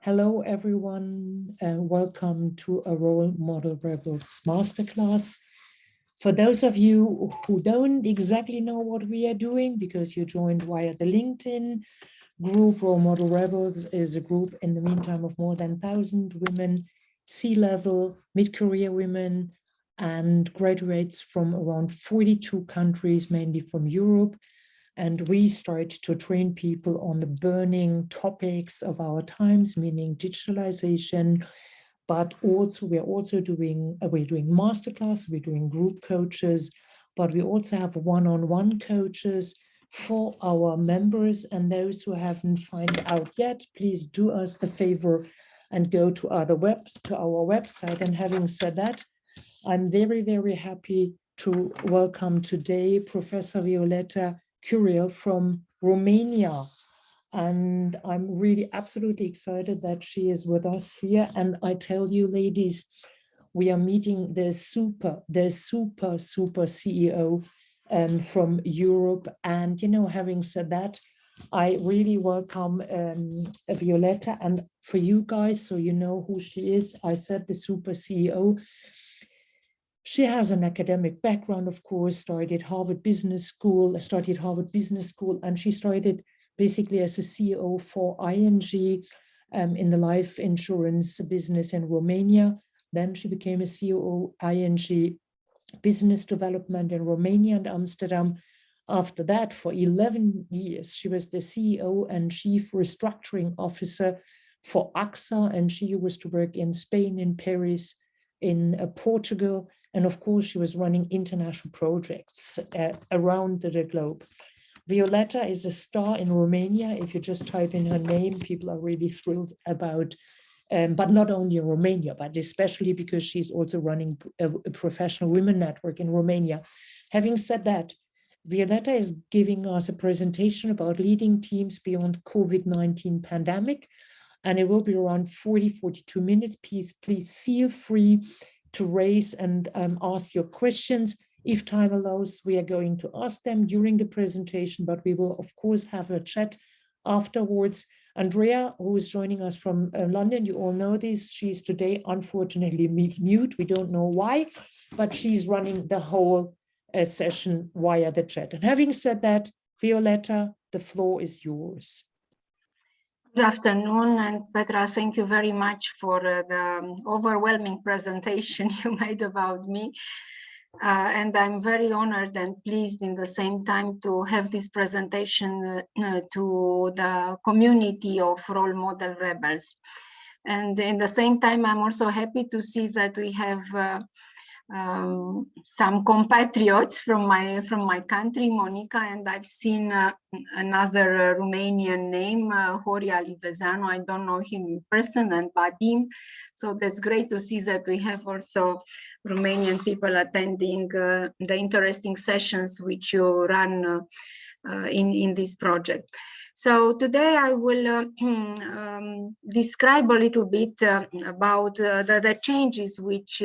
Hello, everyone. Welcome to a Role Model Rebels Masterclass. For those of you who don't exactly know what we are doing because you joined via the LinkedIn group, Role Model Rebels is a group in the meantime of more than 1,000 women, C-level, mid-career women, and graduates from around 42 countries, mainly from Europe. And we start to train people on the burning topics of our times, meaning digitalization, but also we're doing masterclass, we're doing group coaches, but we also have one-on-one coaches for our members. And those who haven't found out yet, please do us the favor and go to our website. And having said that, I'm very, very happy to welcome today Professor Violeta Curiel from Romania. And I'm really absolutely excited that she is with us here. And I tell you, ladies, we are meeting the super CEO from Europe. And, having said that, I really welcome Violeta. And for you guys, so you know who she is, I said the super CEO. She has an academic background, of course, studied Harvard Business School, and she started basically as a CEO for ING in the life insurance business in Romania. Then she became a CEO ING business development in Romania and Amsterdam. After that, for 11 years, she was the CEO and chief restructuring officer for AXA, and she used to work in Spain, in Paris, in Portugal. And of course, she was running international projects around the globe. Violeta is a star in Romania. If you just type in her name, people are really thrilled about, but not only in Romania, but especially because she's also running a professional women network in Romania. Having said that, Violeta is giving us a presentation about leading teams beyond COVID-19 pandemic, and it will be around 42 minutes. Please feel free to raise and ask your questions. If time allows, we are going to ask them during the presentation, but we will, of course, have a chat afterwards. Andrea, who is joining us from London, you all know this. She's today, unfortunately, mute. We don't know why, but she's running the whole session via the chat. And having said that, Violeta, the floor is yours. Good afternoon, and Petra, thank you very much for the overwhelming presentation you made about me. And I'm very honored and pleased in the same time to have this presentation to the community of Role Model Rebels. And in the same time, I'm also happy to see that we have some compatriots from my country, Monica, and I've seen another Romanian name, Horia Livezanu. I don't know him in person, and Vadim. So that's great to see that we have also Romanian people attending the interesting sessions which you run in this project. So today I will describe a little bit about the changes which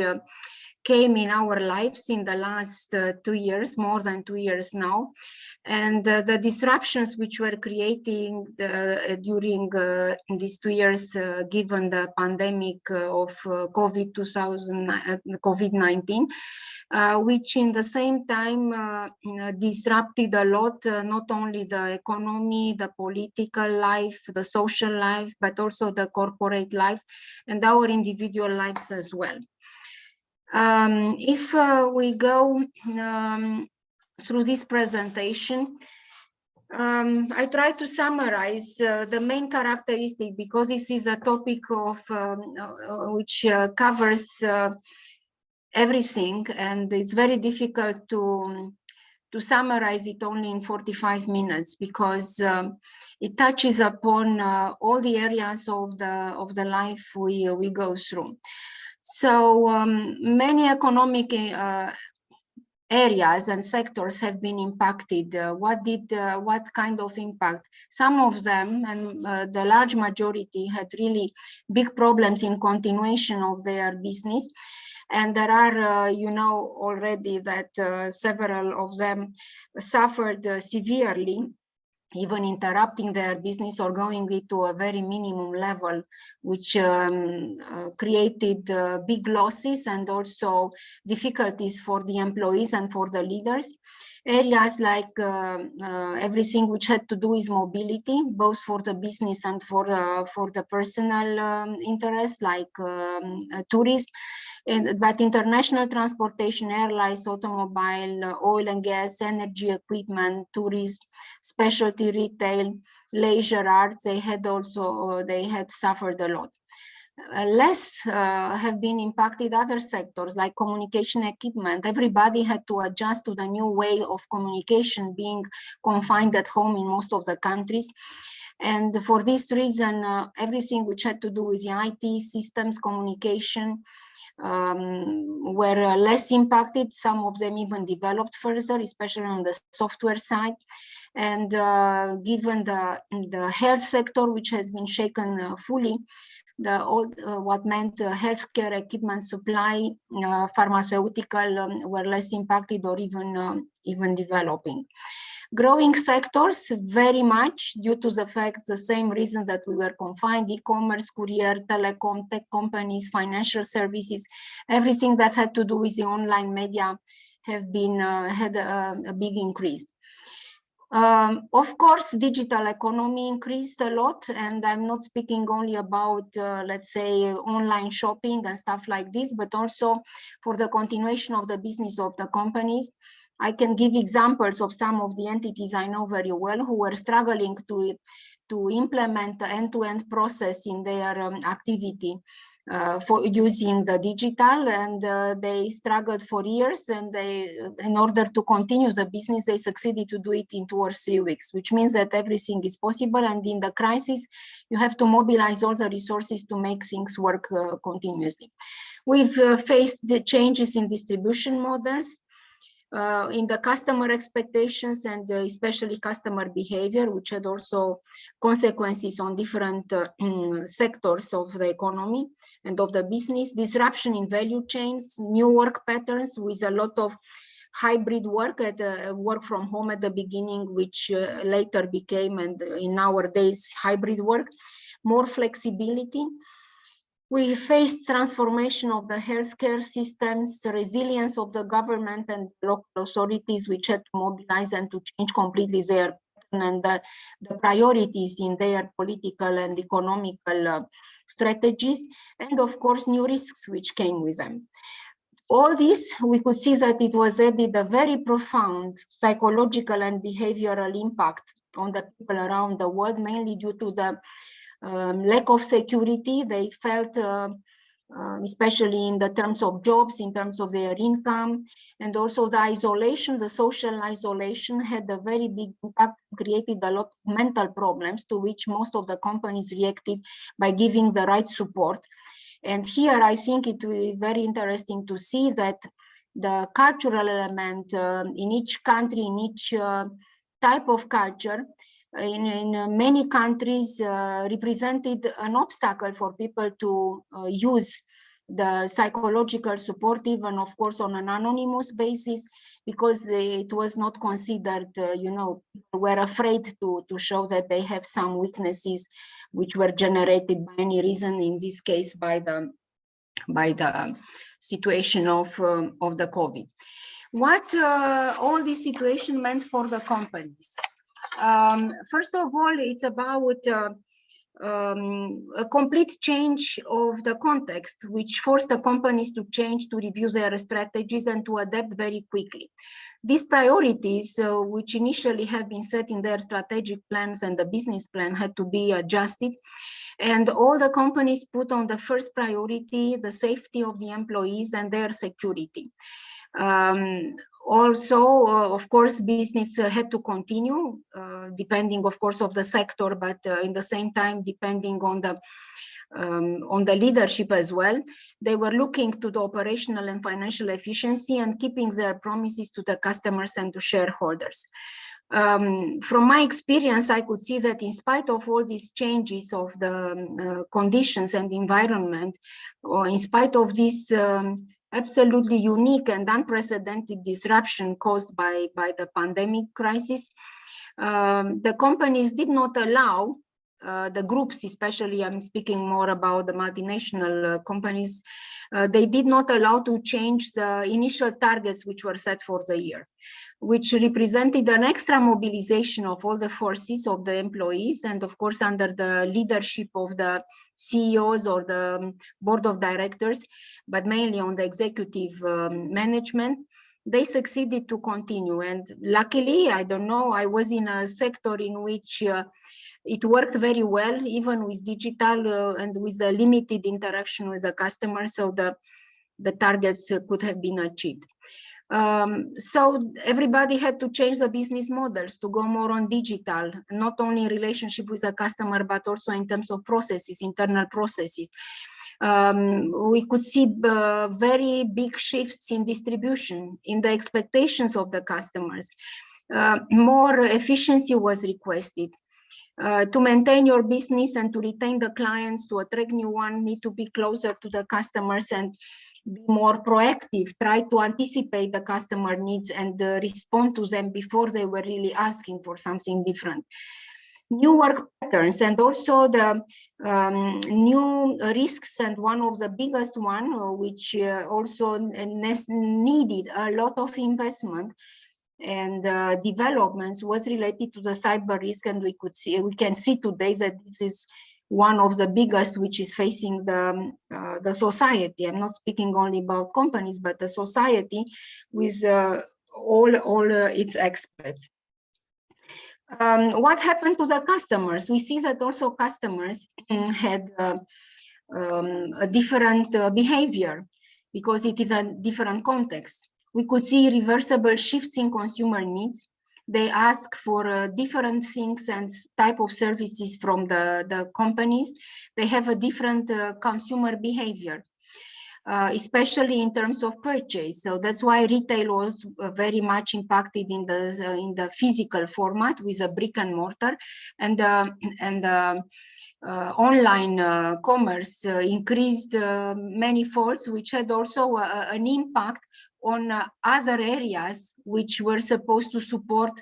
came in our lives in the last 2 years, more than 2 years now, and the disruptions which were creating during these 2 years given the pandemic of COVID-19, which in the same time disrupted a lot, not only the economy, the political life, the social life, but also the corporate life and our individual lives as well. If we go through this presentation, I try to summarize the main characteristic, because this is a topic of which covers everything, and it's very difficult to summarize it only in 45 minutes, because it touches upon all the areas of the life we go through. So many economic areas and sectors have been impacted. What kind of impact? Some of them, and the large majority, had really big problems in continuation of their business. And there are, you know already that several of them suffered severely even interrupting their business or going it to a very minimum level, which created big losses and also difficulties for the employees and for the leaders. Areas like everything which had to do with mobility, both for the business and for the personal interest, like tourism, but international transportation, airlines, automobile, oil and gas, energy equipment, tourism, specialty retail, leisure arts, they had suffered a lot. Less have been impacted other sectors like communication equipment. Everybody had to adjust to the new way of communication, being confined at home in most of the countries. And for this reason, everything which had to do with the IT systems, communication, were less impacted. Some of them even developed further, especially on the software side. And given the health sector, which has been shaken fully, what meant healthcare equipment supply, pharmaceutical were less impacted or even developing. Growing sectors very much due to the same reason that we were confined: e-commerce, courier, telecom, tech companies, financial services, everything that had to do with the online media have been had a big increase. Of course, digital economy increased a lot, and I'm not speaking only about, let's say, online shopping and stuff like this, but also for the continuation of the business of the companies. I can give examples of some of the entities I know very well who were struggling to implement the end-to-end process in their activity for using the digital, and they struggled for years, and in order to continue the business, they succeeded to do it in 2 or 3 weeks, which means that everything is possible. And in the crisis, you have to mobilize all the resources to make things work continuously. We've faced the changes in distribution models, in the customer expectations, and especially customer behavior, which had also consequences on different sectors of the economy and of the business. Disruption in value chains, new work patterns with a lot of hybrid work, work from home at the beginning, which later became, and in our days, hybrid work, more flexibility. We faced transformation of the healthcare systems, the resilience of the government and local authorities, which had to mobilize and to change completely their and the priorities in their political and economical strategies, and of course, new risks which came with them. All this, we could see that it was added a very profound psychological and behavioral impact on the people around the world, mainly due to the lack of security. They felt, especially in the terms of jobs, in terms of their income, and also the isolation, the social isolation had a very big impact, created a lot of mental problems, to which most of the companies reacted by giving the right support. And here I think it will be very interesting to see that the cultural element in each country, in each type of culture, in many countries represented an obstacle for people to use the psychological support, even of course on an anonymous basis, because it was not considered, people were afraid to show that they have some weaknesses which were generated by any reason, in this case by the situation of the COVID. What all this situation meant for the companies? First of all, it's about a complete change of the context, which forced the companies to change, to review their strategies, and to adapt very quickly. These priorities, which initially have been set in their strategic plans and the business plan, had to be adjusted. And all the companies put on the first priority the safety of the employees and their security. Also, of course, business had to continue, depending, of course, of the sector, but in the same time, depending on the leadership as well. They were looking to the operational and financial efficiency and keeping their promises to the customers and to shareholders. From my experience, I could see that in spite of all these changes of the conditions and environment, or in spite of this absolutely unique and unprecedented disruption caused by the pandemic crisis, The companies did not allow the groups, especially I'm speaking more about the multinational companies, they did not allow to change the initial targets which were set for the year, which represented an extra mobilization of all the forces of the employees, and of course under the leadership of the CEOs or the board of directors, but mainly on the executive management. They succeeded to continue, and luckily, I don't know, I was in a sector in which it worked very well, even with digital and with the limited interaction with the customer, so the targets could have been achieved. So everybody had to change the business models to go more on digital, not only in relationship with the customer, but also in terms of processes, internal processes. We could see very big shifts in distribution, in the expectations of the customers. More efficiency was requested. To maintain your business and to retain the clients, to attract new one, need to be closer to the customers and be more proactive, try to anticipate the customer needs and respond to them before they were really asking for something different. New work patterns and also the new risks, and one of the biggest one, which also needed a lot of investment and developments, was related to the cyber risk, and we can see today that this is one of the biggest which is facing the society. I'm not speaking only about companies, but the society with all its experts. What happened to the customers? We see that also customers had a different behavior because it is a different context. We could see reversible shifts in consumer needs. They ask for different things and type of services from the companies. They have a different consumer behavior, especially in terms of purchase. So that's why retail was very much impacted in the physical format with a brick and mortar, and online commerce increased many folds, which had also an impact on other areas which were supposed to support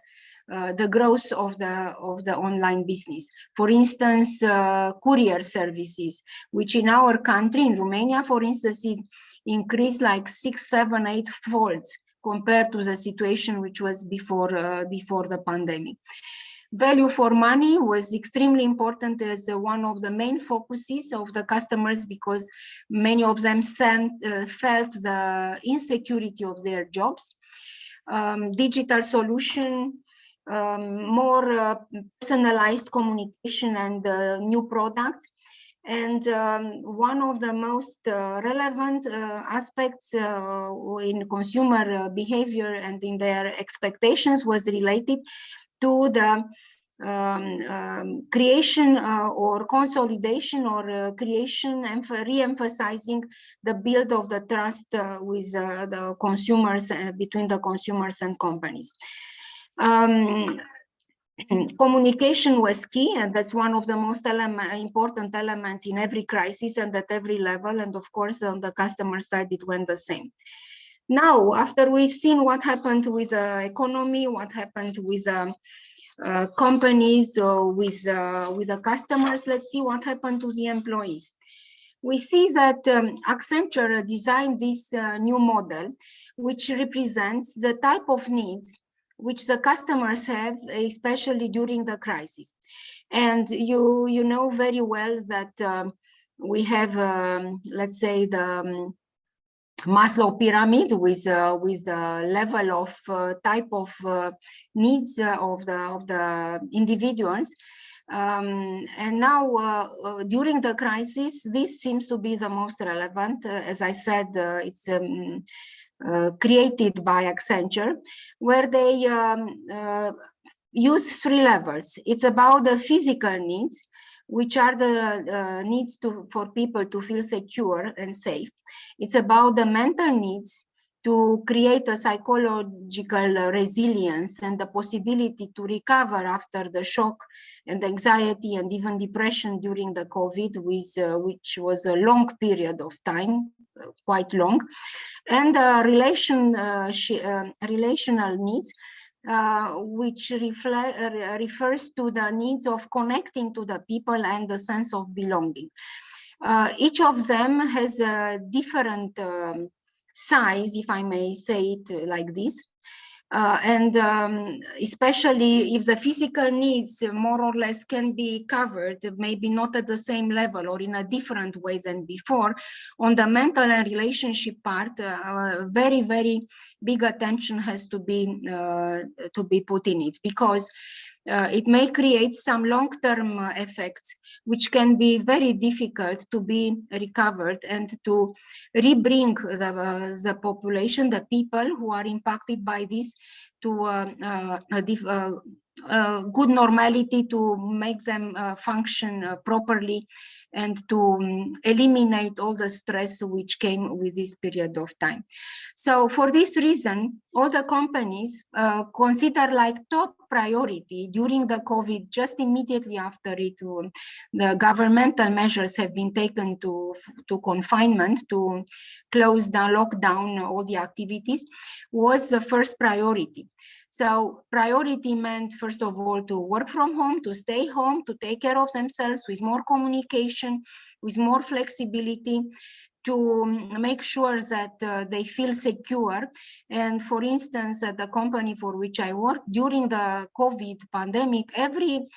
the growth of the online business. For instance, courier services, which in our country, in Romania, for instance, it increased like 6, 7, 8 folds compared to the situation which was before the pandemic. Value for money was extremely important as one of the main focuses of the customers, because many of them felt the insecurity of their jobs. Digital solution, more personalized communication and new products. And one of the most relevant aspects in consumer behavior and in their expectations was related to the creation or consolidation or creation and re-emphasizing the build of the trust with the consumers, between the consumers and companies. Communication was key, and that's one of the most important elements in every crisis and at every level. And of course, on the customer side, it went the same. Now, after we've seen what happened with the economy, what happened with companies, with the customers, let's see what happened to the employees. We see that Accenture designed this new model, which represents the type of needs which the customers have, especially during the crisis. And you know very well that we have, let's say, the Maslow pyramid with the level of type of needs of the individuals. And now during the crisis, this seems to be the most relevant. As I said, it's created by Accenture, where they use 3 levels. It's about the physical needs, which are the needs for people to feel secure and safe. It's about the mental needs to create a psychological resilience and the possibility to recover after the shock and anxiety and even depression during the COVID, which was a long period of time, quite long. And relational needs, which refers to the needs of connecting to the people and the sense of belonging. Each of them has a different size, if I may say it like this. Especially if the physical needs more or less can be covered, maybe not at the same level or in a different way than before, on the mental and relationship part, very, very big attention has to be put in it, because it may create some long-term effects which can be very difficult to be recovered, and to rebring the population, the people who are impacted by this, to good normality, to make them function properly, and to eliminate all the stress which came with this period of time. So for this reason, all the companies consider like top priority during the COVID, just immediately after it, the governmental measures have been taken to confinement, to close down, lock down all the activities, was the first priority. So priority meant, first of all, to work from home, to stay home, to take care of themselves with more communication, with more flexibility, to make sure that they feel secure. And for instance, at the company for which I worked during the COVID pandemic, every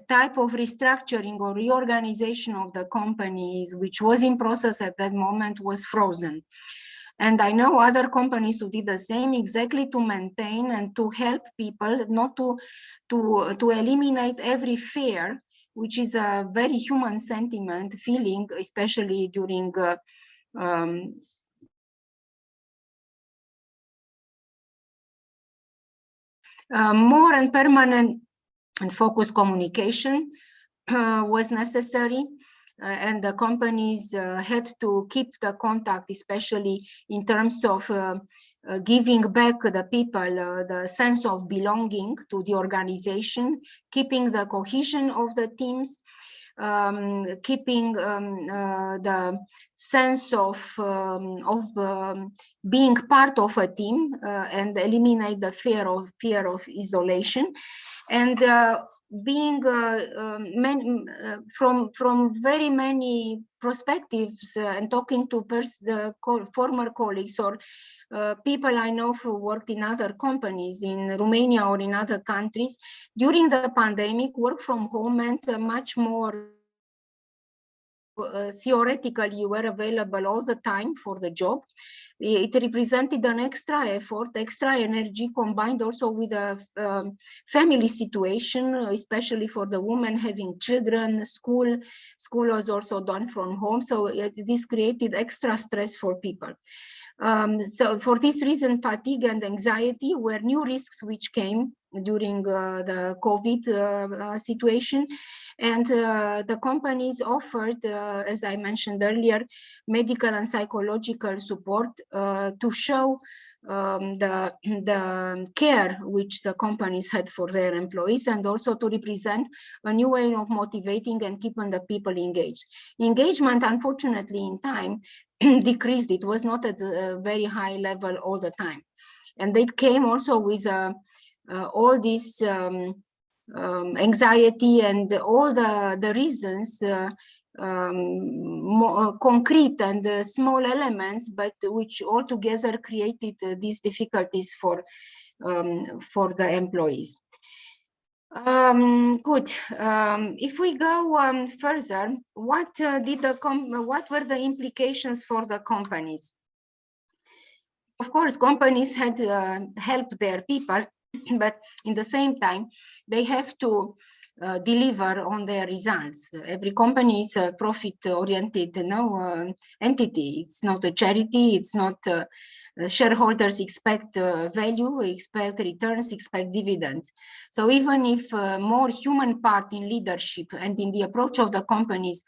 type of restructuring or reorganization of the companies which was in process at that moment was frozen. And I know other companies who did the same, exactly to maintain and to help people, not to eliminate every fear, which is a very human sentiment feeling, especially during more and permanent and focused communication was necessary. And the companies had to keep the contact, especially in terms of giving back the people the sense of belonging to the organization, keeping the cohesion of the teams, keeping the sense of being part of a team, and eliminate the fear of isolation, and being from very many perspectives, and talking to the former colleagues or people I know who worked in other companies in Romania or in other countries during the pandemic, work from home meant much more theoretically you were available all the time for the job. It represented an extra effort, extra energy, combined also with a family situation, especially for the women having children. School was also done from home, so this created extra stress for people. So for this reason, fatigue and anxiety were new risks which came during the COVID situation. And the companies offered, as I mentioned earlier, medical and psychological support to show the care which the companies had for their employees, and also to represent a new way of motivating and keeping the people engaged. Engagement, unfortunately, in time decreased. It was not at a very high level all the time. And it came also with all this anxiety and all the reasons, more concrete and small elements, but which altogether created these difficulties for the employees. Good. If we go further, what were the implications for the companies? Of course, companies had helped their people, but in the same time, they have to deliver on their results. Every company is a profit-oriented entity. It's not a charity. It's not shareholders expect value, expect returns, expect dividends. So even if more human part in leadership and in the approach of the companies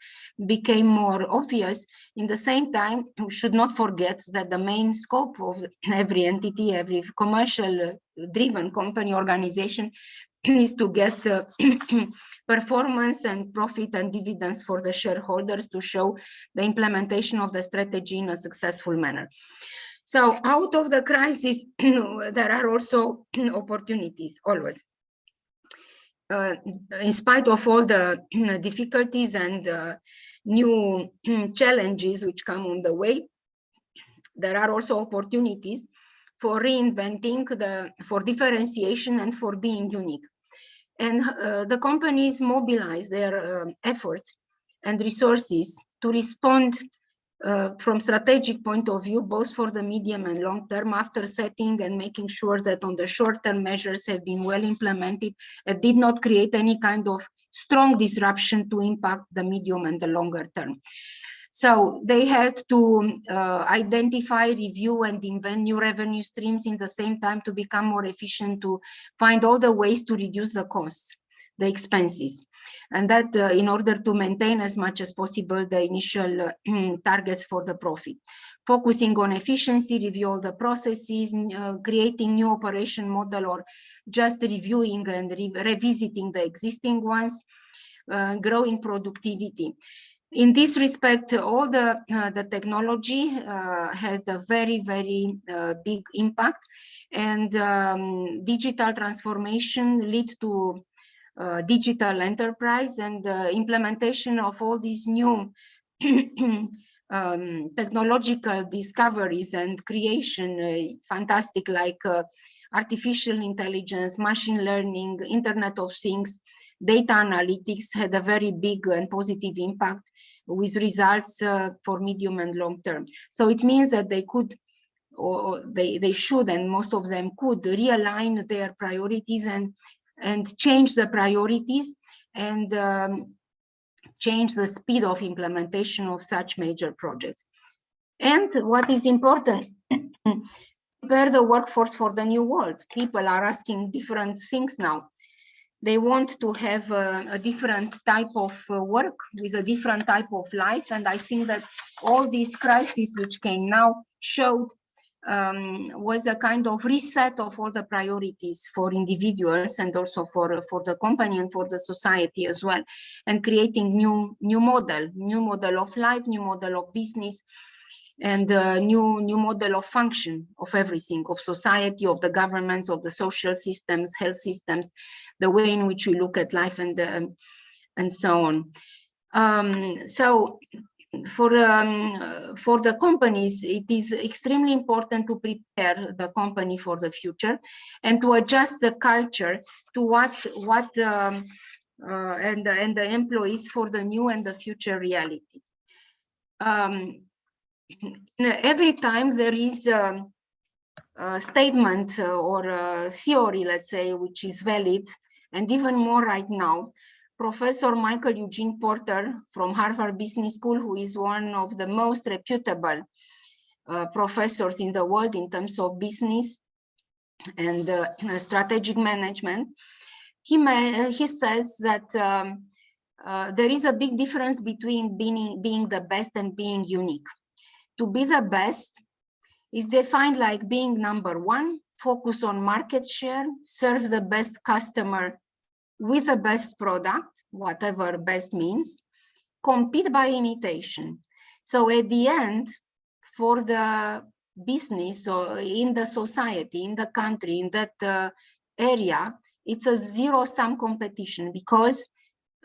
became more obvious, in the same time, we should not forget that the main scope of every entity, every commercial driven company organization is to get performance and profit and dividends for the shareholders, to show the implementation of the strategy in a successful manner. So out of the crisis, there are also opportunities always. In spite of all the difficulties and new challenges which come on the way, there are also opportunities for reinventing, for differentiation and for being unique. And the companies mobilize their efforts and resources to respond from strategic point of view, both for the medium and long term, after setting and making sure that on the short term measures have been well implemented, did not create any kind of strong disruption to impact the medium and the longer term. So they had to identify, review, and invent new revenue streams in the same time to become more efficient, to find all the ways to reduce the costs, the expenses. And that in order to maintain as much as possible the initial targets for the profit. Focusing on efficiency, review all the processes, creating new operation model, or just reviewing and revisiting the existing ones, growing productivity. In this respect, all the technology has a very, very big impact, and digital transformation lead to digital enterprise, and implementation of all these new technological discoveries and creation, fantastic, like artificial intelligence, machine learning, Internet of Things, data analytics, had a very big and positive impact with results for medium and long term. So it means that they could, or they should, and most of them could, realign their priorities and change the priorities, and change the speed of implementation of such major projects. And what is important, prepare the workforce for the new world. People are asking different things now. They want to have a different type of work with a different type of life. And I think that all these crises which came now showed was a kind of reset of all the priorities for individuals, and also for the company and for the society as well, and creating new model of life, new model of business, and new model of function of everything, of society, of the governments, of the social systems, health systems, the way in which we look at life, and so on. So for the companies, it is extremely important to prepare the company for the future and to adjust the culture to what and the employees for the new and the future reality. Every time there is a statement or a theory, let's say, which is valid, and even more right now, Professor Michael Eugene Porter from Harvard Business School, who is one of the most reputable professors in the world in terms of business and strategic management, he says that there is a big difference between being the best and being unique. To be the best is defined like being number one, focus on market share, serve the best customer with the best product, whatever best means, compete by imitation. So at the end, for the business or in the society, in the country, in that area, it's a zero-sum competition, because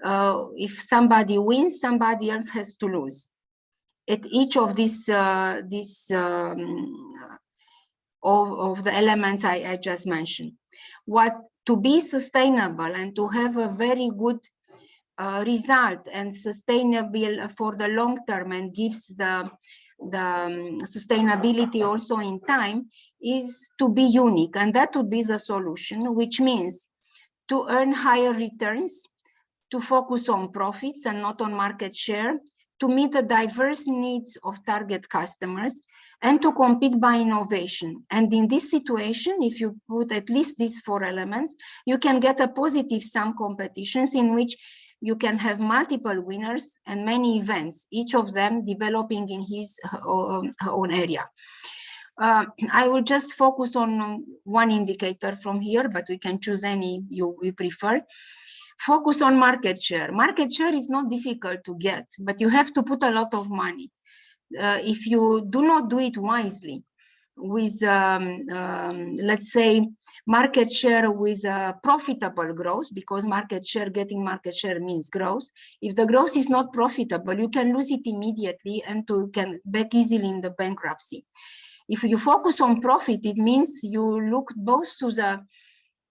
if somebody wins, somebody else has to lose. At each of these of the elements I just mentioned. To be sustainable and to have a very good result and sustainable for the long term, and gives the sustainability also in time, is to be unique. And that would be the solution, which means to earn higher returns, to focus on profits and not on market share, to meet the diverse needs of target customers, and to compete by innovation. And in this situation, if you put at least these 4 elements, you can get a positive sum competitions in which you can have multiple winners and many events, each of them developing in his own area. I will just focus on one indicator from here, but we can choose any you prefer. Focus on market share. Market share is not difficult to get, but you have to put a lot of money. If you do not do it wisely, with, let's say, market share with profitable growth, because getting market share means growth. If the growth is not profitable, you can lose it immediately and you can back easily in the bankruptcy. If you focus on profit, it means you look both to the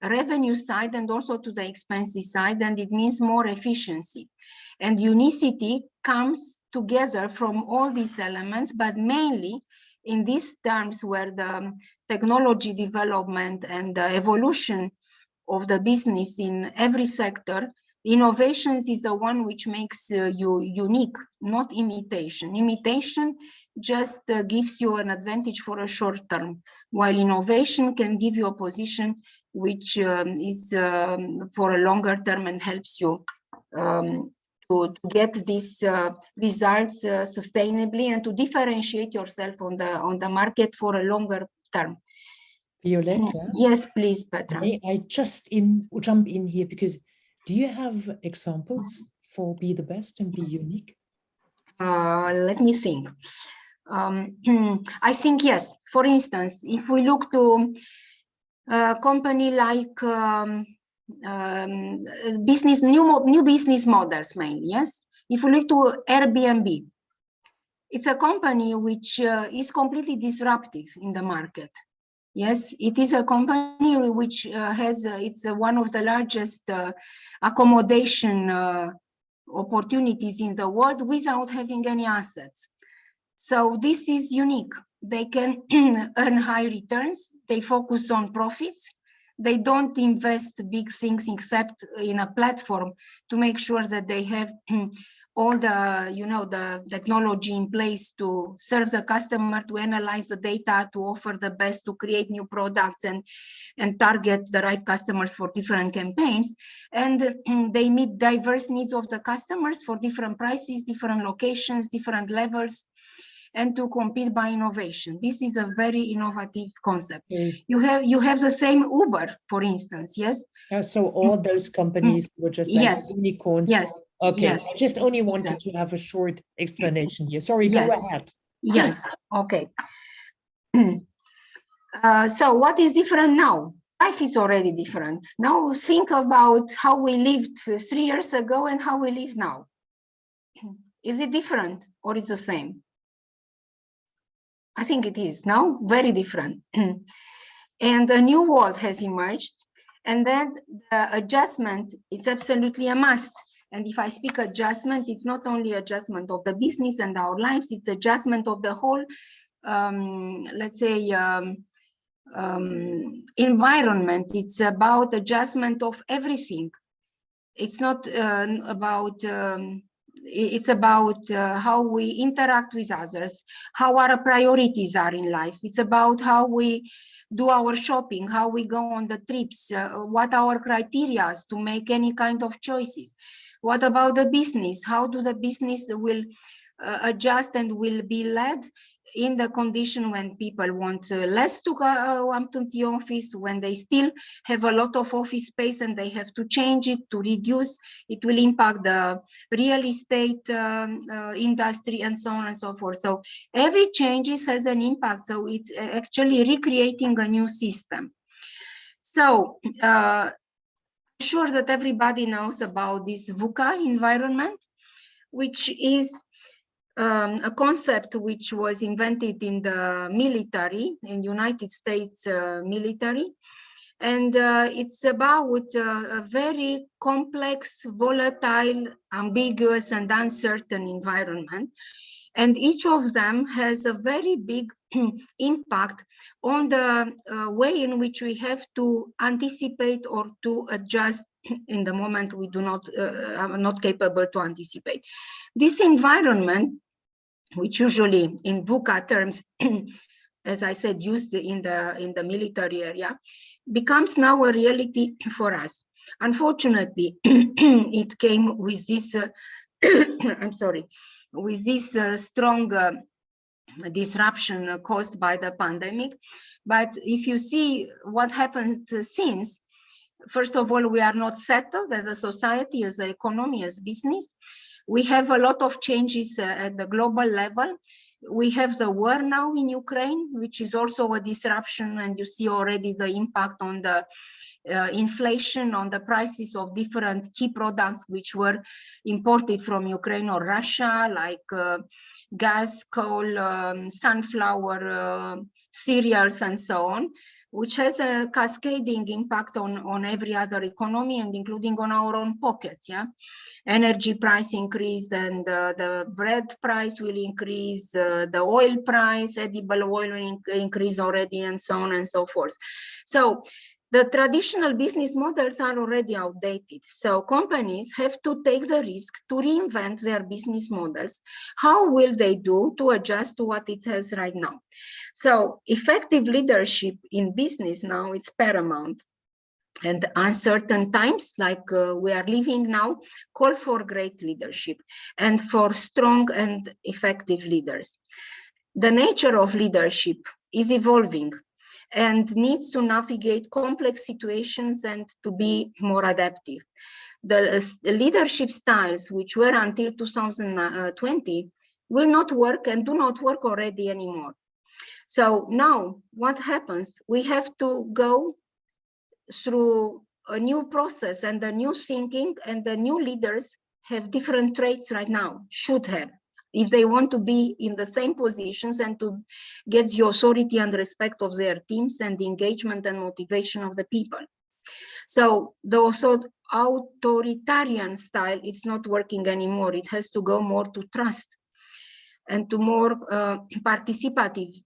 revenue side and also to the expenses side, and it means more efficiency. And unicity comes together from all these elements, but mainly in these terms where the technology development and the evolution of the business in every sector, innovations is the one which makes you unique, not imitation. Imitation just gives you an advantage for a short term, while innovation can give you a position which is for a longer term and helps you to get these results sustainably and to differentiate yourself on the market for a longer term. Violeta? Yes, please, Petra. May I just jump in here, because do you have examples for be the best and be unique? Let me think. I think yes. For instance, if we look to a company like new business models mainly, yes. If we look to Airbnb, it's a company which is completely disruptive in the market. Yes, it is a company which it's one of the largest accommodation opportunities in the world without having any assets. So this is unique. They can earn high returns. They focus on profits. They don't invest big things except in a platform to make sure that they have all the, the technology in place to serve the customer, to analyze the data, to offer the best, to create new products and target the right customers for different campaigns. And they meet diverse needs of the customers for different prices, different locations, different levels, and to compete by innovation. This is a very innovative concept. Okay. You have the same Uber, for instance, yes? So all those companies were just like unicorns. Yes. Okay. Yes. I just only wanted to have a short explanation here. Sorry, go ahead. Yes. Okay. So what is different now? Life is already different. Now think about how we lived 3 years ago and how we live now. Is it different or it's the same? I think it is now very different. And a new world has emerged, and then the adjustment, it's absolutely a must. And if I speak adjustment, it's not only adjustment of the business and our lives, it's adjustment of the whole, let's say, environment. It's about adjustment of everything. It's not about it's about how we interact with others, how our priorities are in life. It's about how we do our shopping, how we go on the trips, what our criteria is to make any kind of choices. What about the business? How do the business will adjust and will be led in the condition when people want less to come to the office, when they still have a lot of office space and they have to change it to reduce, it will impact the real estate industry and so on and so forth. So every changes has an impact. So it's actually recreating a new system. So I'm sure that everybody knows about this VUCA environment, which is a concept which was invented in the military, in United States military. And it's about a very complex, volatile, ambiguous, and uncertain environment. And each of them has a very big impact on the way in which we have to anticipate or to adjust in the moment we do not are not capable to anticipate. This environment, which usually in VUCA terms, as I said, used in the military area, becomes now a reality for us. Unfortunately, it came with this, I'm sorry, with this strong disruption caused by the pandemic. But if you see what happened since, first of all, we are not settled as a society, as an economy, as business. We have a lot of changes at the global level. We have the war now in Ukraine, which is also a disruption, and you see already the impact on the inflation, on the prices of different key products which were imported from Ukraine or Russia, like gas, coal, sunflower, cereals, and so on, which has a cascading impact on every other economy, and including on our own pockets. Yeah, energy price increased, and the bread price will increase, the oil price, edible oil will increase already, and so on and so forth. So the traditional business models are already outdated. So companies have to take the risk to reinvent their business models. How will they do to adjust to what it has right now? So effective leadership in business now, it's paramount. And uncertain times like we are living now call for great leadership and for strong and effective leaders. The nature of leadership is evolving and needs to navigate complex situations and to be more adaptive. The leadership styles which were until 2020 will not work and do not work already anymore. So now what happens? We have to go through a new process and a new thinking, and the new leaders have different traits right now, should have, if they want to be in the same positions and to get the authority and respect of their teams and the engagement and motivation of the people. So the authoritarian style, it's not working anymore. It has to go more to trust and to more participative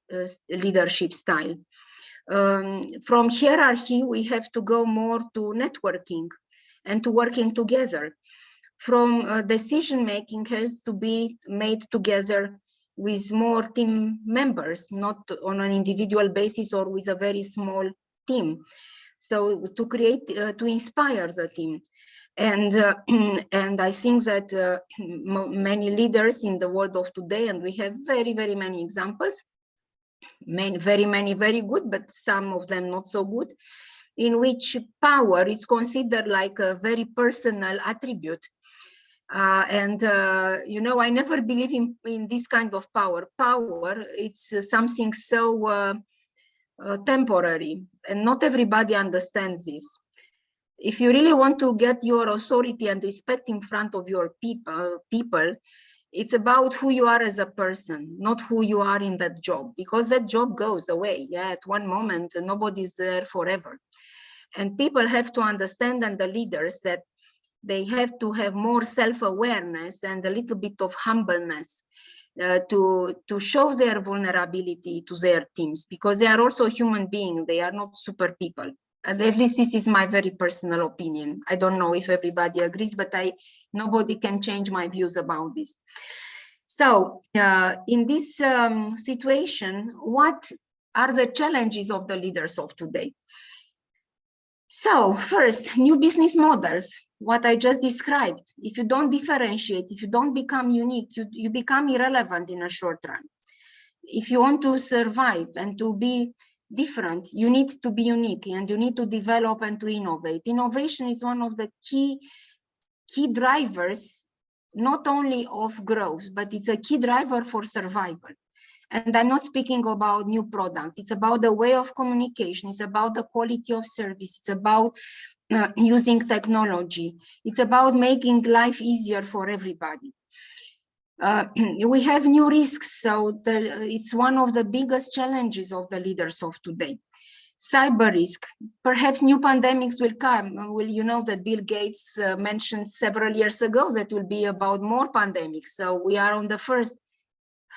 leadership style. From hierarchy, we have to go more to networking and to working together. From decision-making has to be made together with more team members, not on an individual basis or with a very small team. So to create, to inspire the team. And I think that many leaders in the world of today, and we have very, very many examples, very many very good, but some of them not so good, in which power is considered like a very personal attribute. You know, I never believe in this kind of power. Power, it's something so temporary, and not everybody understands this. If you really want to get your authority and respect in front of your people, it's about who you are as a person, not who you are in that job, because that job goes away. Yeah, at one moment, nobody's there forever. And people have to understand, and the leaders, that they have to have more self-awareness and a little bit of humbleness to show their vulnerability to their teams, because they are also human beings. They are not super people. And at least this is my very personal opinion. I don't know if everybody agrees, but nobody can change my views about this. So in this situation, what are the challenges of the leaders of today? So first, new business models, what I just described. If you don't differentiate, if you don't become unique, you become irrelevant in a short run. If you want to survive and to be different, you need to be unique, and you need to develop and to innovate. Innovation is one of the key drivers, not only of growth, but it's a key driver for survival. And I'm not speaking about new products. It's about the way of communication. It's about the quality of service. It's about using technology. It's about making life easier for everybody. We have new risks, so it's one of the biggest challenges of the leaders of today. Cyber risk, perhaps new pandemics will come. Well, you know that Bill Gates mentioned several years ago that will be about more pandemics. So we are on the first,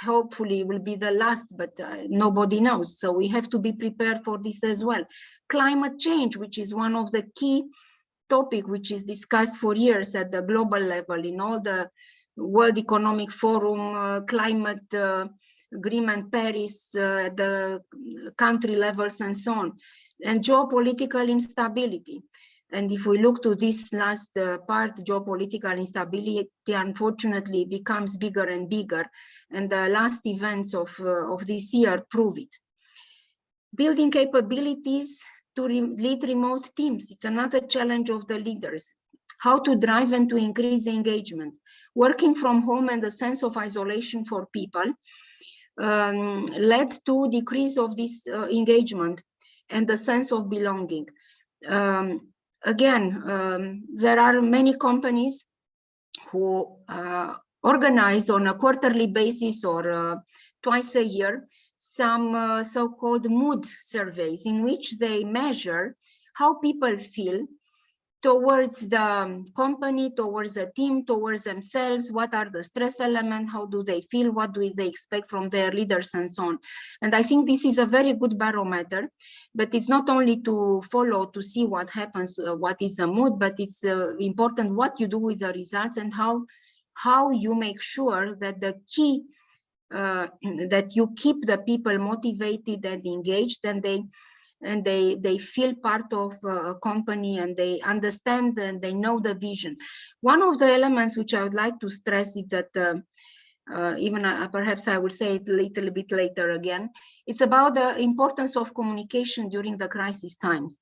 hopefully will be the last, but nobody knows. So we have to be prepared for this as well. Climate change, which is one of the key topics which is discussed for years at the global level in all the World Economic Forum, climate agreement, Paris, the country levels and so on, and geopolitical instability. And if we look to this last part, geopolitical instability, unfortunately, becomes bigger and bigger. And the last events of this year prove it. Building capabilities to lead remote teams. It's another challenge of the leaders. How to drive and to increase engagement. Working from home and the sense of isolation for people. led to decrease of this engagement and the sense of belonging. There are many companies who organize on a quarterly basis or twice a year some so-called mood surveys in which they measure how people feel towards the company, towards the team, towards themselves, what are the stress elements, how do they feel, what do they expect from their leaders and so on. And I think this is a very good barometer, but it's not only to follow to see what happens, what is the mood, but it's important what you do with the results and how you make sure that the key, that you keep the people motivated and engaged, and they feel part of a company, and they understand and they know the vision. One of the elements which I would like to stress is that perhaps I will say it a little bit later again, it's about the importance of communication during the crisis times.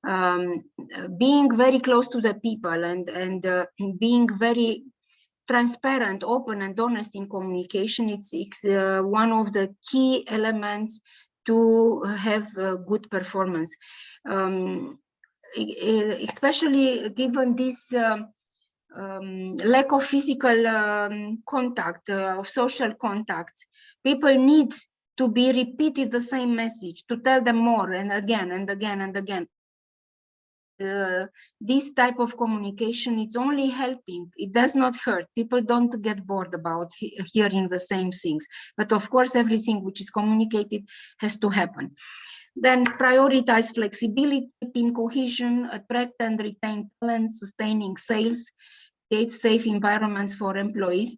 Being very close to the people and being very transparent, open and honest in communication, it's one of the key elements to have good performance, especially given this lack of physical contact, of social contacts. People need to be repeated the same message, to tell them more and again and again and again. This type of communication is only helping. It does not hurt. People don't get bored about hearing the same things. But of course, everything which is communicated has to happen. Then prioritize flexibility, team cohesion, attract and retain talent, sustaining sales, create safe environments for employees.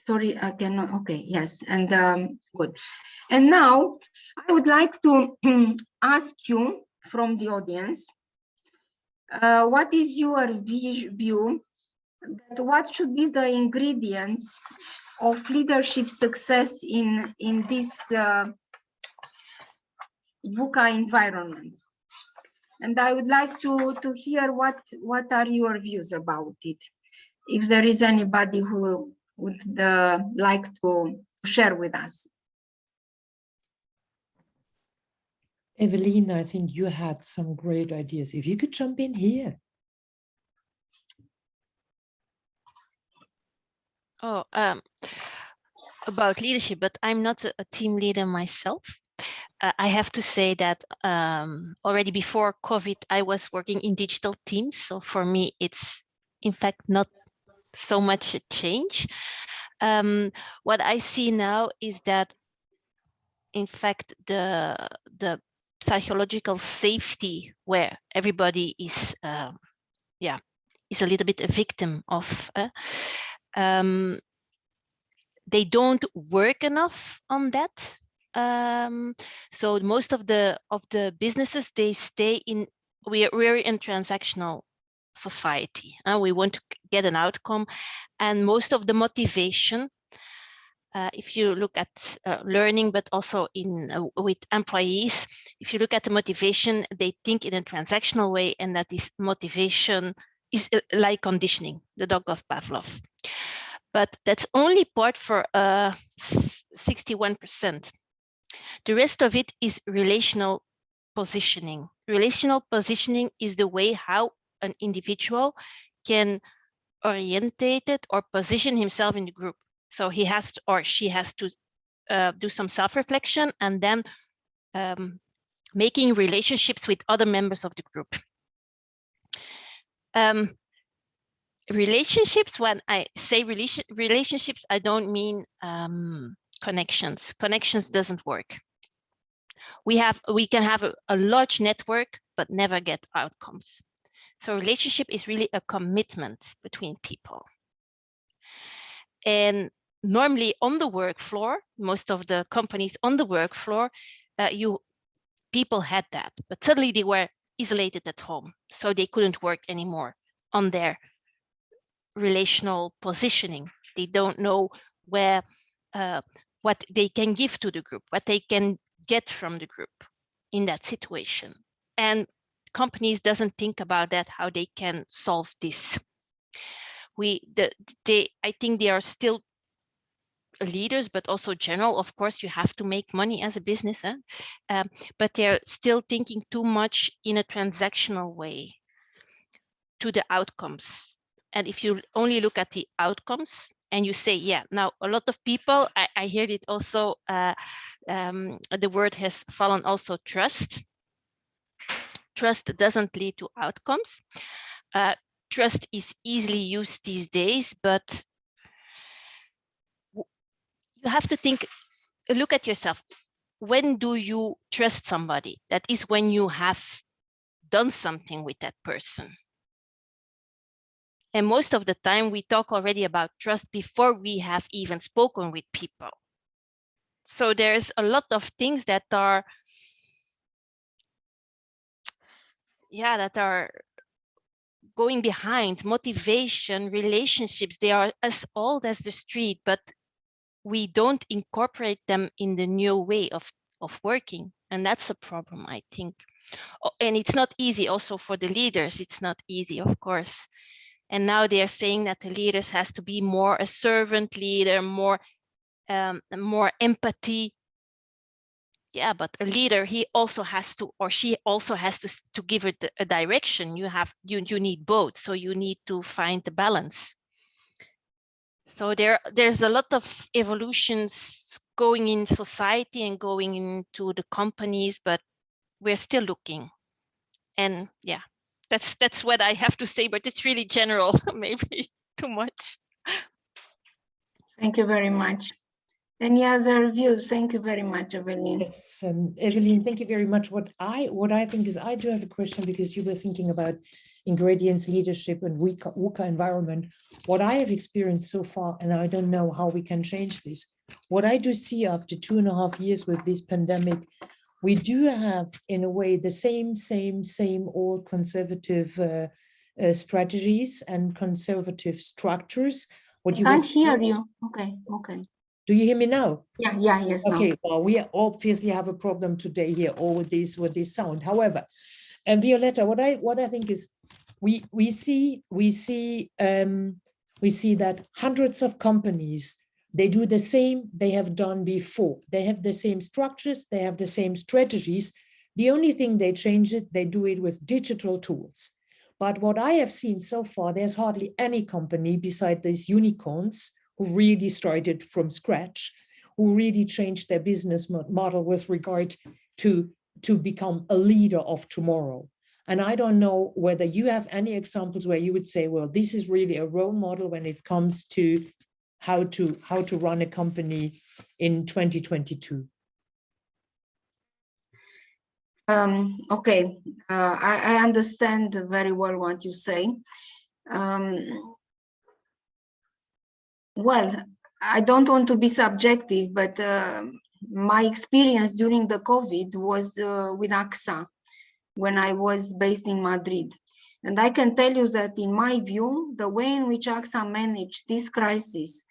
Sorry, I cannot. Okay, yes, and good. And now I would like to ask you from the audience, what is your view? That what should be the ingredients of leadership success in this VUCA environment? And I would like to hear what are your views about it. If there is anybody who would like to share with us. Evelyn, I think you had some great ideas. If you could jump in here. Oh, about leadership, but I'm not a team leader myself. I have to say that already before COVID, I was working in digital teams. So for me, it's in fact not so much a change. What I see now is that, in fact, the psychological safety where everybody is, is a little bit a victim of. They don't work enough on that. So most of the businesses, they stay in. We're in transactional society, and we want to get an outcome, and most of the motivation, if you look at learning, but also in with employees, if you look at the motivation, they think in a transactional way, and that is motivation is like conditioning, the dog of Pavlov. But that's only part for 61%. The rest of it is relational positioning. Relational positioning is the way how an individual can orientate it or position himself in the group. So he has to, or she has to do some self-reflection, and then making relationships with other members of the group. Relationships, when I say relationships, I don't mean connections. Connections doesn't work. We can have a large network, but never get outcomes. So relationship is really a commitment between people. And normally on the work floor, most of the companies on the work floor, people had that, but suddenly they were isolated at home, so they couldn't work anymore on their relational positioning. They don't know where what they can give to the group, what they can get from the group in that situation. And companies doesn't think about that, how they can solve this. I think they are still leaders, but also general. Of course, you have to make money as a business, but they're still thinking too much in a transactional way to the outcomes. And if you only look at the outcomes and you say, yeah, now a lot of people, I heard it also, the word has fallen also, trust. Trust doesn't lead to outcomes. Trust is easily used these days, but you have to think, look at yourself. When do you trust somebody? That is when you have done something with that person. And most of the time we talk already about trust before we have even spoken with people. So there's a lot of things that are, that are going behind: motivation, relationships. They are as old as the street, but we don't incorporate them in the new way of working. And that's a problem, I think. And it's not easy also for the leaders. It's not easy, of course. And now they are saying that the leaders has to be more a servant leader, more empathy. Yeah, but a leader, he also has to, or she also has to give it a direction. You need both, so you need to find the balance. So there's a lot of evolutions going in society and going into the companies, but we're still looking. And yeah, that's what I have to say, but it's really general, maybe too much. Thank you very much. Any other views? Thank you very much, Evelyn. Yes, Evelyn, thank you very much. What I think is, I do have a question, because you were thinking about ingredients, leadership, and VUCA environment. What I have experienced so far, and I don't know how we can change this, what I do see after 2.5 years with this pandemic, we do have, in a way, the same old conservative strategies and conservative structures. What you can't hear you. Okay. Do you hear me now? Yeah, yes. Okay, now. well, we obviously have a problem today here, or with this sound. However, and Violeta, what I think is, we see that hundreds of companies, they do the same they have done before. They have the same structures, they have the same strategies. The only thing they change it, they do it with digital tools. But what I have seen so far, there's hardly any company beside these unicorns who really started from scratch, who really changed their business model with regard to become a leader of tomorrow. And I don't know whether you have any examples where you would say, well, this is really a role model when it comes to how to run a company in 2022. Okay, I understand very well what you say. Well, I don't want to be subjective, but my experience during the COVID was with AXA when I was based in Madrid. And I can tell you that, in my view, the way in which AXA managed this crisis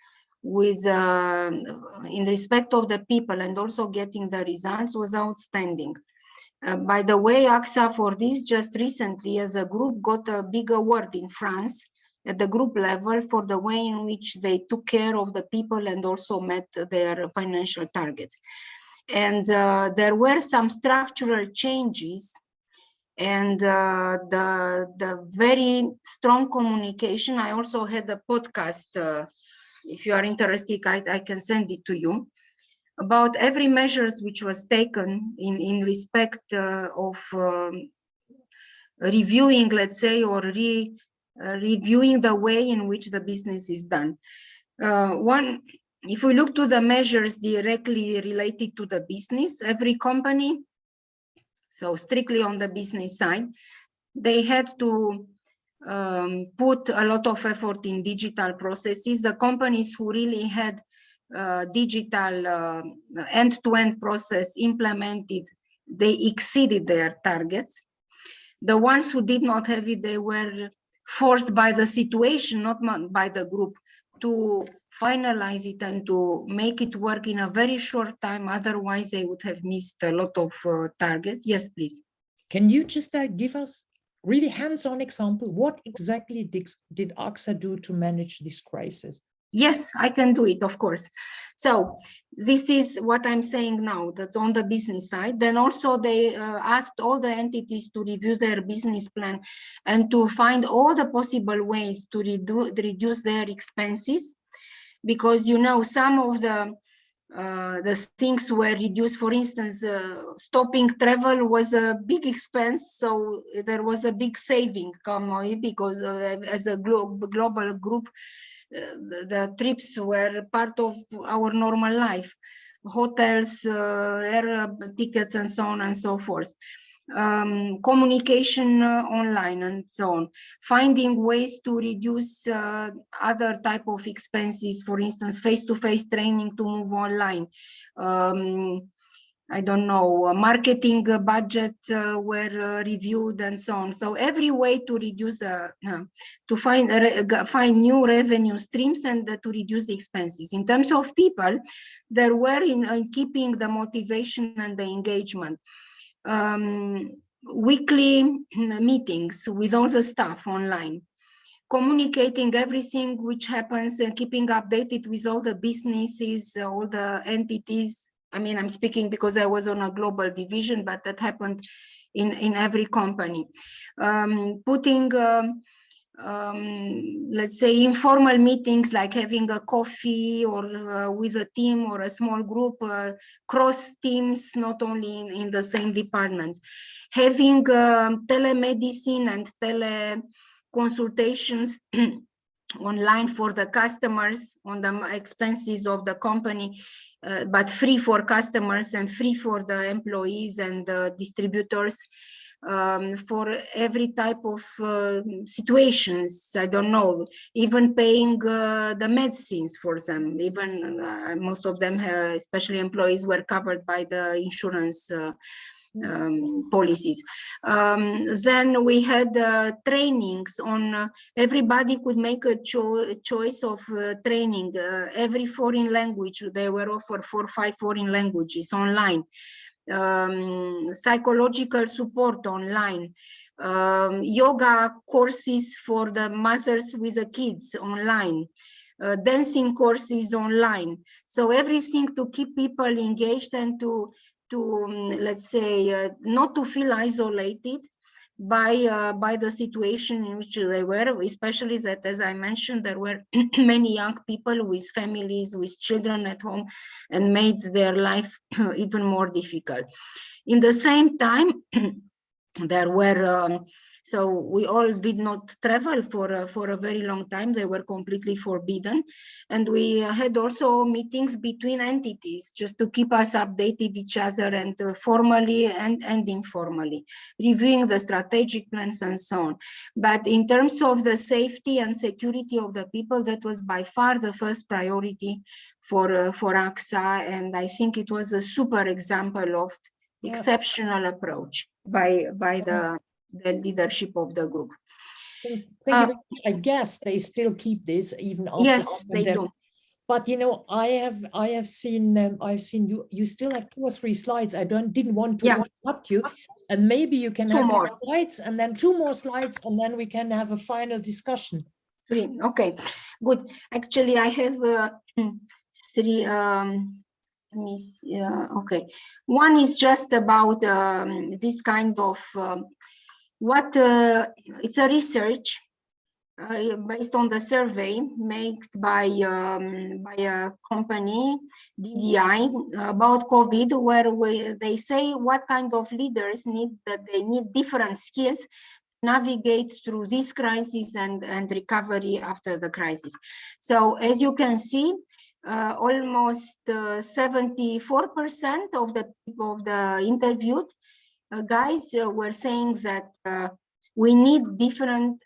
with in respect of the people and also getting the results was outstanding. By the way, AXA for this just recently as a group got a big award in France at the group level for the way in which they took care of the people and also met their financial targets. And there were some structural changes, and the very strong communication. I also had a podcast, if you are interested, I can send it to you, about every measures which was taken in respect of reviewing, let's say, or reviewing the way in which the business is done. One, if we look to the measures directly related to the business, every company, so strictly on the business side, they had to put a lot of effort in digital processes. The companies who really had digital end-to-end process implemented, they exceeded their targets. The ones who did not have it, they were forced by the situation, not by the group, to finalize it and to make it work in a very short time. Otherwise, they would have missed a lot of targets. Yes, please. Can you just give us really hands-on example? What exactly did AXA do to manage this crisis? Yes, I can do it, of course. So this is what I'm saying now, that's on the business side. Then also they asked all the entities to review their business plan and to find all the possible ways to reduce their expenses, because, you know, some of the things were reduced. For instance, stopping travel was a big expense, so there was a big saving because as a global group, the trips were part of our normal life, hotels, air tickets, and so on and so forth. Communication online and so on, finding ways to reduce other type of expenses, for instance, face-to-face training to move online. I don't know, marketing budget were reviewed and so on. So every way to reduce, to find new revenue streams and to reduce the expenses. In terms of people, there were in keeping the motivation and the engagement. Weekly meetings with all the staff online, communicating everything which happens and keeping updated with all the businesses, all the entities. I mean, I'm speaking because I was on a global division, but that happened in every company. Putting, let's say, informal meetings, like having a coffee or with a team or a small group, cross teams, not only in the same departments. Having telemedicine and teleconsultations online for the customers on the expenses of the company, but free for customers and free for the employees and the distributors, for every type of situations. I don't know, even paying the medicines for them. Even most of them, especially employees, were covered by the insurance policies. Then we had trainings on, everybody could make a choice of training, every foreign language. They were offered 4 or 5 foreign languages online. Psychological support online, yoga courses for the mothers with the kids online, dancing courses online. So everything to keep people engaged and to let's say, not to feel isolated by the situation in which they were, especially that, as I mentioned, there were many young people with families, with children at home, and made their life even more difficult. In the same time, there were, so we all did not travel for a very long time. They were completely forbidden. And we had also meetings between entities just to keep us updated each other, and formally and informally, reviewing the strategic plans and so on. But in terms of the safety and security of the people, that was by far the first priority for AXA. And I think it was a super example of exceptional approach by the leadership of the group. Thank you very much. I guess they still keep this even after. Yes, they do. But you know, I have seen you still have 2 or 3 slides. I didn't want to interrupt you, and maybe you can have 2 more slides and then 2 more slides, and then we can have a final discussion. 3. Okay, good. Actually, I have 3. Let me see, okay, one is just about this kind of it's a research based on the survey made by a company, DDI, about COVID, where they say what kind of leaders they need different skills to navigate through this crisis and recovery after the crisis. So as you can see, almost 74% of the people of the interviewed guys were saying that we need different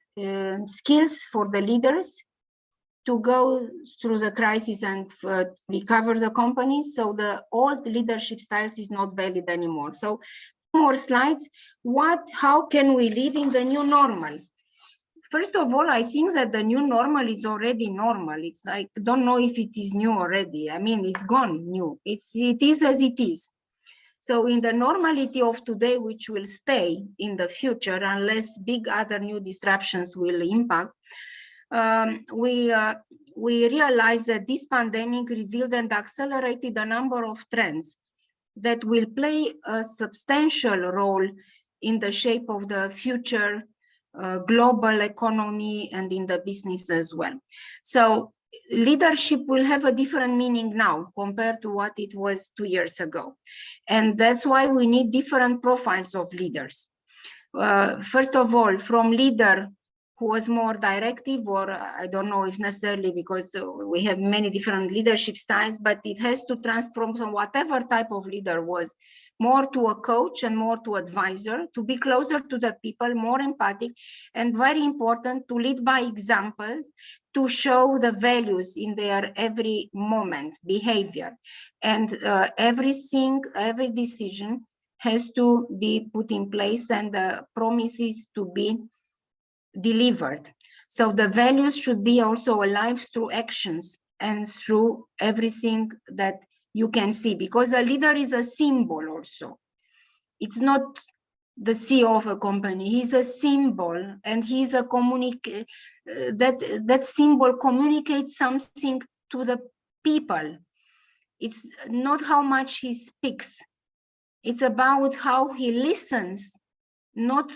skills for the leaders to go through the crisis and recover the companies. So the old leadership styles is not valid anymore. So 2 more slides. How can we live in the new normal? First of all, I think that the new normal is already normal. It's like, don't know if it is new already. I mean, it's gone new. It is as it is. So in the normality of today, which will stay in the future unless big other new disruptions will impact, we realize that this pandemic revealed and accelerated a number of trends that will play a substantial role in the shape of the future global economy and in the business as well. So leadership will have a different meaning now compared to what it was 2 years ago. And that's why we need different profiles of leaders. First of all, from leader who was more directive, or I don't know if necessarily, because we have many different leadership styles, but it has to transform from whatever type of leader was, more to a coach and more to advisor, to be closer to the people, more empathic, and very important, to lead by example, to show the values in their every moment, behavior. And every decision has to be put in place and the promises to be delivered. So the values should be also alive through actions and through everything that you can see, because a leader is a symbol also. It's not the CEO of a company, he's a symbol, and he's a that symbol communicates something to the people. It's not how much he speaks, it's about how he listens, not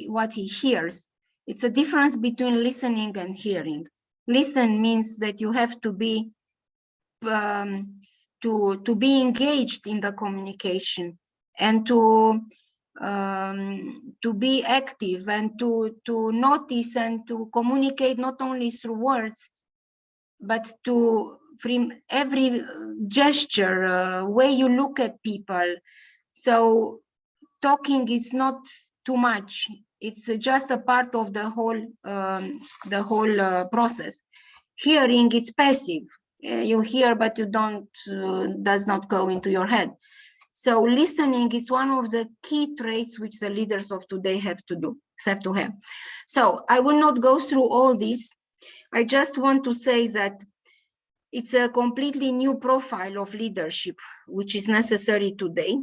what he hears. It's a difference between listening and hearing. Listen means that you have to be engaged in the communication and to be active and to notice and to communicate not only through words, but from every gesture, way you look at people. So talking is not too much. It's just a part of the whole process. Hearing, it's passive. You hear, but you don't, does not go into your head. So listening is one of the key traits which the leaders of today have to have. So I will not go through all this. I just want to say that it's a completely new profile of leadership, which is necessary today.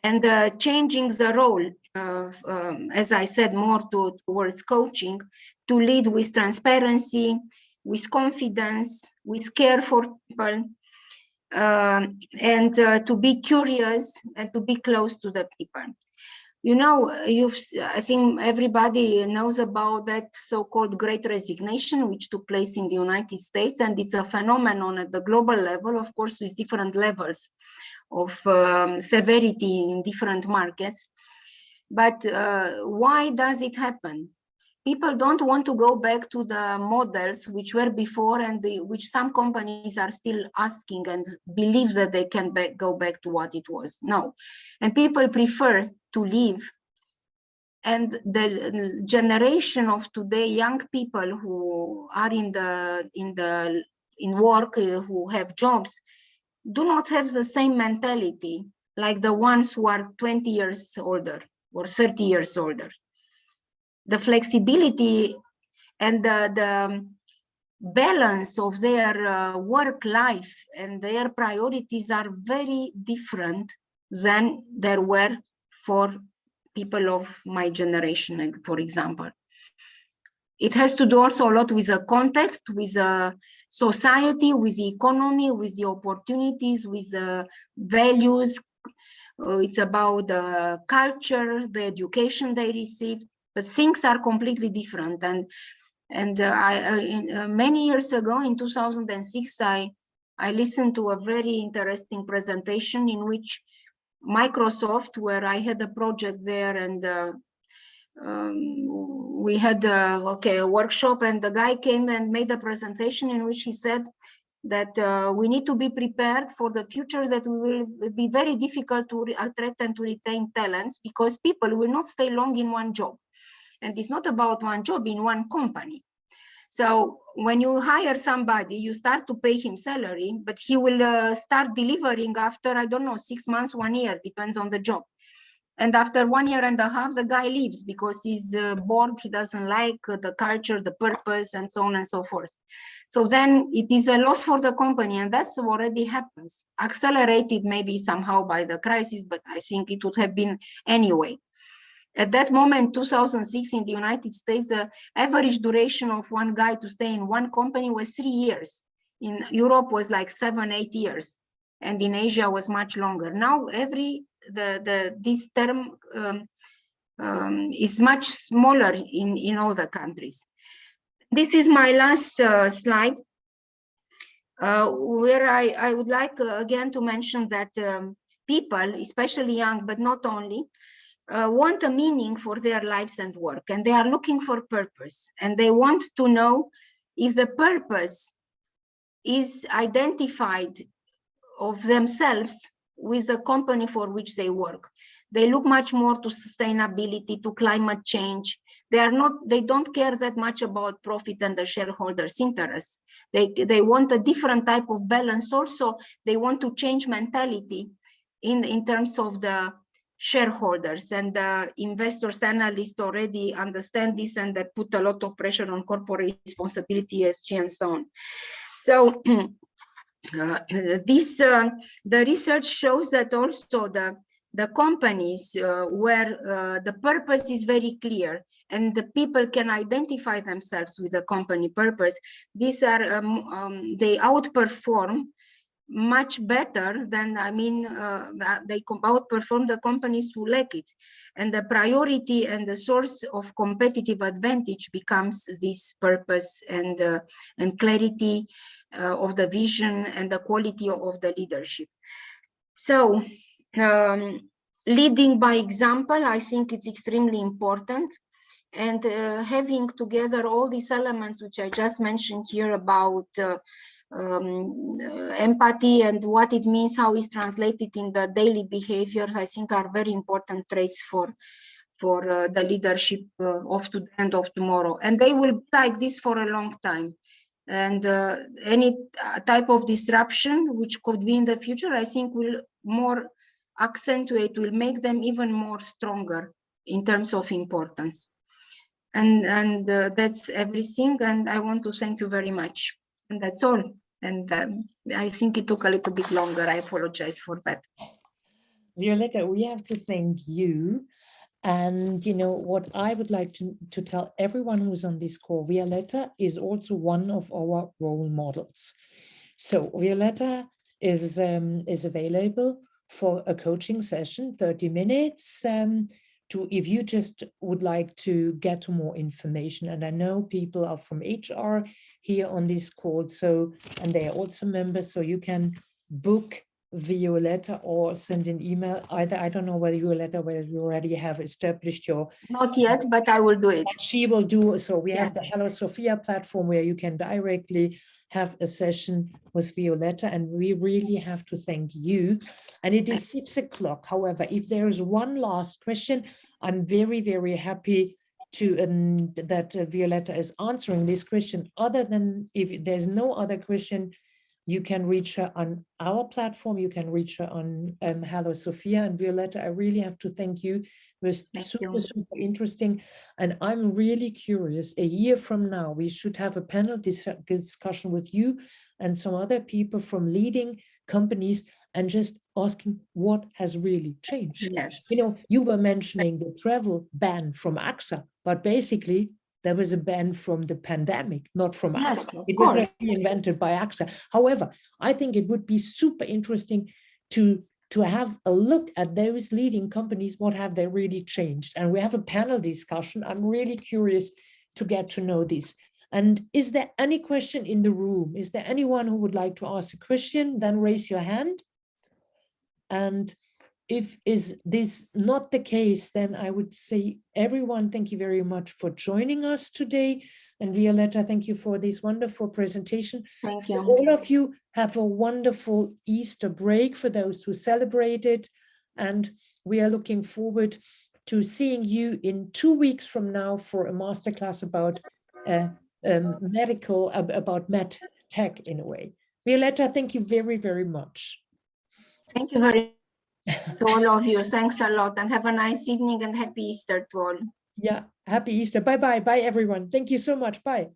And changing the role, as I said, more towards coaching, to lead with transparency, with confidence, with care for people, and to be curious and to be close to the people. You know, I think everybody knows about that so-called Great Resignation, which took place in the United States, and it's a phenomenon at the global level, of course, with different levels of severity in different markets. But why does it happen? People don't want to go back to the models which were before and which some companies are still asking and believe that they can go back to what it was. No, and people prefer to leave. And the generation of today, young people who are in work, who have jobs, do not have the same mentality like the ones who are 20 years older or 30 years older. The flexibility and the balance of their work life and their priorities are very different than there were for people of my generation, for example. It has to do also a lot with the context, with the society, with the economy, with the opportunities, with the values. It's about the culture, the education they receive, but things are completely different. And many years ago, in 2006, I listened to a very interesting presentation in which Microsoft, where I had a project there, and we had a workshop, and the guy came and made a presentation in which he said that we need to be prepared for the future, that we will be very difficult to attract and to retain talents, because people will not stay long in one job. And it's not about one job in one company. So when you hire somebody, you start to pay him salary, but he will start delivering after, I don't know, 6 months, 1 year, depends on the job. And after 1 year and a half, the guy leaves because he's bored, he doesn't like the culture, the purpose, and so on and so forth. So then it is a loss for the company, and that's already happens. Accelerated maybe somehow by the crisis, but I think it would have been anyway. At that moment, 2006 in the United States, the average duration of one guy to stay in one company was 3 years. In Europe was like 7, 8 years. And in Asia was much longer. Now this term is much smaller in all the countries. This is my last slide, where I would like again to mention that people, especially young, but not only, want a meaning for their lives and work, and they are looking for purpose, and they want to know if the purpose is identified of themselves with the company for which they work. They look much more to sustainability, to climate change. They don't care that much about profit and the shareholders' interests. They want a different type of balance. Also, they want to change mentality in terms of the shareholders, and the investors, analysts already understand this, and they put a lot of pressure on corporate responsibility, ESG, and so on. So the research shows that also the companies where the purpose is very clear and the people can identify themselves with the company purpose, these are they outperform much better than, they outperform the companies who lack it. And the priority and the source of competitive advantage becomes this purpose and clarity of the vision and the quality of the leadership. So leading by example, I think it's extremely important. And having together all these elements, which I just mentioned here about empathy and what it means, how it's translated in the daily behavior, I think are very important traits for the leadership of today and of tomorrow. And they will be like this for a long time. And any type of disruption which could be in the future, I think will more accentuate, will make them even more stronger in terms of importance. And that's everything. And I want to thank you very much. And that's all. And I think it took a little bit longer. I apologize for that. Violeta, we have to thank you. And you know what I would like to tell everyone who's on this call, Violeta is also one of our role models. So Violeta is available for a coaching session, 30 minutes, if you just would like to get more information. And I know people are from HR here on this call, so, and they are also members, so you can book Violeta or send an email. Either, I don't know whether Violeta, whether you already have established your... Not yet, but I will do it. She will do. So we have Yes. the Hello Sophia platform where you can directly have a session with Violeta, and we really have to thank you. And it is 6 o'clock. However, if there is one last question, I'm very, very happy to that Violeta is answering this question. Other than, if there's no other question, you can reach her on our platform. You can reach her on Hello Sophia. And Violeta, I really have to thank you. It was super interesting. And I'm really curious, a year from now, we should have a panel discussion with you and some other people from leading companies and just asking what has really changed. Yes. You know, you were mentioning the travel ban from AXA, but basically there was a ban from the pandemic, not from AXA. It was not invented by AXA. However, I think it would be super interesting to have a look at those leading companies. What have they really changed? And we have a panel discussion. I'm really curious to get to know this. And is there any question in the room? Is there anyone who would like to ask a question? Then raise your hand. And if is this not the case, then I would say, everyone, thank you very much for joining us today. And Violeta, thank you for this wonderful presentation. Thank you. All of you have a wonderful Easter break for those who celebrate it. And we are looking forward to seeing you in 2 weeks from now for a masterclass about medical, about med tech in a way. Violeta, thank you very, very much. Thank you very much. to all of you. Thanks a lot and have a nice evening and happy Easter to all. Yeah, happy Easter. Bye-bye. Bye, everyone. Thank you so much. Bye.